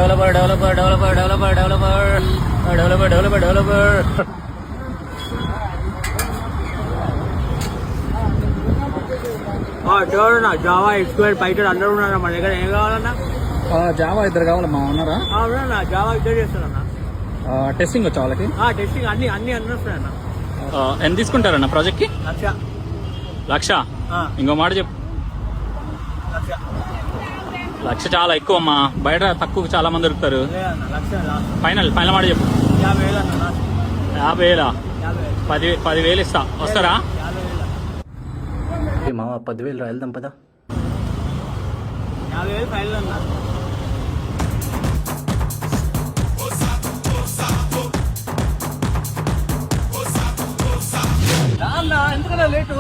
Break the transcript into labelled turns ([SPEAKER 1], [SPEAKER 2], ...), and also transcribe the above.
[SPEAKER 1] Developer developer developer developer developer developer developer developer.
[SPEAKER 2] చూడన్నా Java ఎక్స్క్యూర్ Python అందరూ ఉన్నారా మన దగ్గర. ఏం కావాలన్నా?
[SPEAKER 1] జావా ఇద్దరు కావాలమ్మా, ఉన్నారా?
[SPEAKER 2] అవునన్నా జావా ఇద్దరు చేస్తారన్నా.
[SPEAKER 1] టెస్టింగ్ వచ్చా వాళ్ళకి?
[SPEAKER 2] టెస్టింగ్ అన్ని వస్తాయన్నా.
[SPEAKER 1] ఎంత తీసుకుంటారన్న ప్రాజెక్ట్కి? 1,00,000. ఇంకో మాట చెప్పు. 1,00,000 చాలా ఎక్కువ అమ్మా, బయట తక్కువ చాలా మంది దొరుకుతారు. ఫైనల్ మాట చెప్పు. 50,000. 10,000 ఇస్తా, వస్తారా? మామ 10,000 వెళ్దాం పదా.
[SPEAKER 2] 50,000 ఫైనల్ అన్నా. ఎందుకన్నా లేటు?